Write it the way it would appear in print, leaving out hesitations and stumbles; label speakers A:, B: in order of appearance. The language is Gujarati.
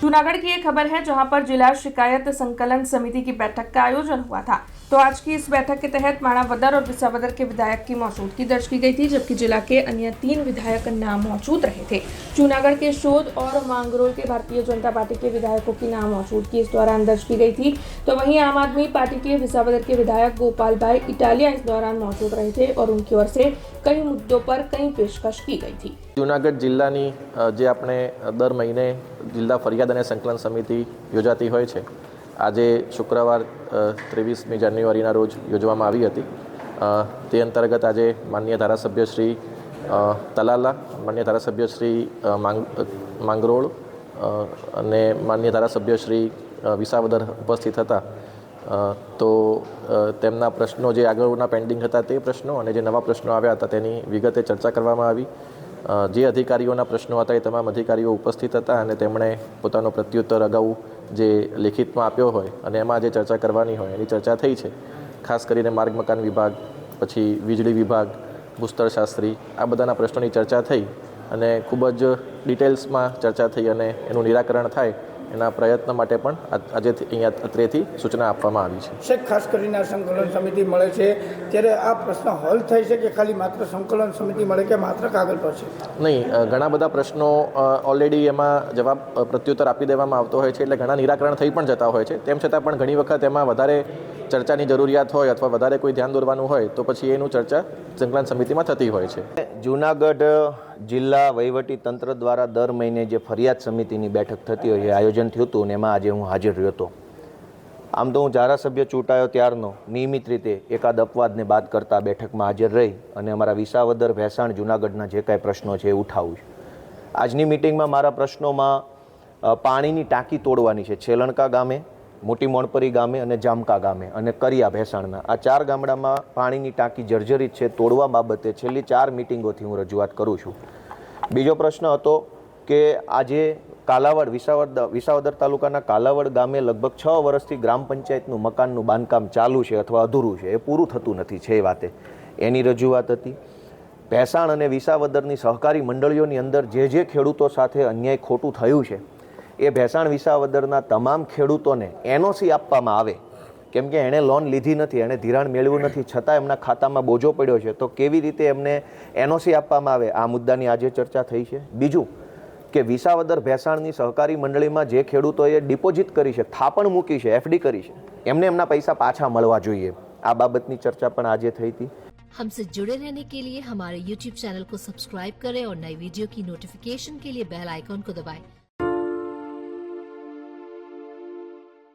A: जूनागढ़ की एक खबर है जहां पर जिला शिकायत संकलन समिति की बैठक का आयोजन हुआ था। तो आज की इस बैठक के तहत माणावदर और विसावदर के विधायक की मौजूदगी दर्ज की गई थी, जबकि जिला के अन्य 3 विधायक नाम मौजूद रहे थे। जूनागढ़ के शोध और मांगरोल के भारतीय जनता पार्टी के विधायकों की नाम मौजूदगी इस दौरान दर्ज की गई थी। तो वहीं आम आदमी पार्टी के विसावदर के विधायक गोपाल भाई इटालिया इस दौरान मौजूद रहे थे और उनकी ओर से कई मुद्दों पर कई पेशकश की गई थी।
B: जूनागढ़ जिल्लानी जे આપણે દર મહિને જિલ્લા ફરિયાદ અને સંકલન સમિતિ યોજાતી હોય છે, આજે શુક્રવાર 23મી જાન્યુઆરીના રોજ યોજવામાં આવી હતી। તે અંતર્ગત આજે માનનીય ધારાસભ્ય શ્રી તલાલા, માનનીય ધારાસભ્ય શ્રી માંગરોળ અને માનનીય ધારાસભ્ય શ્રી વિસાવદર ઉપસ્થિત હતા। તો તેમના પ્રશ્નો જે આગળના પેન્ડિંગ હતા તે પ્રશ્નો અને જે નવા પ્રશ્નો આવ્યા હતા તેની વિગતે ચર્ચા કરવામાં આવી। જે અધિકારીઓના પ્રશ્નો હતા એ તમામ અધિકારીઓ ઉપસ્થિત હતા અને તેમણે પોતાનો પ્રત્યુત્તર અગાઉ જે લેખિતમાં આપ્યો હોય અને એમાં જે ચર્ચા કરવાની હોય એની ચર્ચા થઈ છે। ખાસ કરીને માર્ગ મકાન વિભાગ, પછી વીજળી વિભાગ, ભૂસ્તરશાસ્ત્રી, આ બધાના પ્રશ્નોની ચર્ચા થઈ અને ખૂબ જ ડિટેલ્સમાં ચર્ચા થઈ અને એનું નિરાકરણ થાય એના પ્રયત્ન માટે પણ આજે અહીંયા અત્રેથી સૂચના આપવામાં આવી છે।
C: ખાસ કરીને સંકલન સમિતિ મળે છે ત્યારે આ પ્રશ્ન હલ થઈ છે કે ખાલી માત્ર સંકલન સમિતિ મળે કે માત્ર કાગળ પર છે?
B: નહીં, ઘણા બધા પ્રશ્નો ઓલરેડી એમાં જવાબ પ્રત્યુત્તર આપી દેવામાં આવતો હોય છે, એટલે ઘણા નિરાકરણ થઈ પણ જતા હોય છે। તેમ છતાં પણ ઘણી વખત એમાં વધારે ચર્ચાની જરૂરિયાત હોય અથવા વધારે કોઈ ધ્યાન દોરવાનું હોય તો પછી એનું ચર્ચા સંકલન સમિતિમાં થતી હોય છે।
D: જૂનાગઢ જિલ્લા વહીવટી તંત્ર દ્વારા દર મહિને જે ફરિયાદ સમિતિની બેઠક થતી હોય એ આયોજન થયું હતું અને એમાં આજે હું હાજર રહ્યો હતો। આમ તો હું ધારાસભ્ય ચૂંટાયો ત્યારનો નિયમિત રીતે એકાદ અપવાદને બાદ કરતા બેઠકમાં હાજર રહી અને અમારા વિસાવદર, ભેસાણ, જૂનાગઢના જે કાંઈ પ્રશ્નો છે એ ઉઠાવું છું। આજની મિટિંગમાં મારા પ્રશ્નોમાં પાણીની ટાંકી તોડવાની છે છેલણકા ગામે, મોટી મોણપરી ગામે અને જામકા ગામે અને કરિયા ભેસાણના આ 4 ગામડામાં પાણીની ટાંકી જર્જરિત છે, તોડવા બાબતે છેલ્લી 4 મિટિંગોથી હું રજૂઆત કરું છું। બીજો પ્રશ્ન હતો કે આજે કાલાવડ વિસાવદર તાલુકાના કાલાવડ ગામે લગભગ 6 વર્ષથી ગ્રામ પંચાયતનું મકાનનું બાંધકામ ચાલુ છે અથવા અધૂરું છે, એ પૂરું થતું નથી છે એ વાતે એની રજૂઆત હતી। ભેસાણ અને વિસાવદરની સહકારી મંડળીઓની અંદર જે ખેડૂતો સાથે અન્યાય ખોટું થયું છે એ ભેસાણ વિસાવદરના તમામ ખેડૂતોને એનઓસી આપવામાં આવે, કેમ કે એણે લોન લીધી નથી, એણે ધિરાણ મેળવ્યું નથી, છતાં એમના ખાતામાં બોજો પડ્યો છે, તો કેવી રીતે એમને એનઓસી આપવામાં આવે આ મુદ્દાની આજે ચર્ચા થઈ છે। બીજું કે વિસાવદર ભેસાણની સહકારી મંડળીમાં જે ખેડૂતોએ ડિપોઝિટ કરી છે, થાપણ મૂકી છે, એફડી કરી છે, એમને એમના પૈસા પાછા મળવા જોઈએ, આ બાબતની ચર્ચા પણ આજે થઈ હતી।
E: हमसे जुड़े रहने के लिए हमारे YouTube चैनल को सब्सक्राइब करें और नई वीडियो की नोटिफिकेशन के लिए बेल आइकॉन को दबाएं।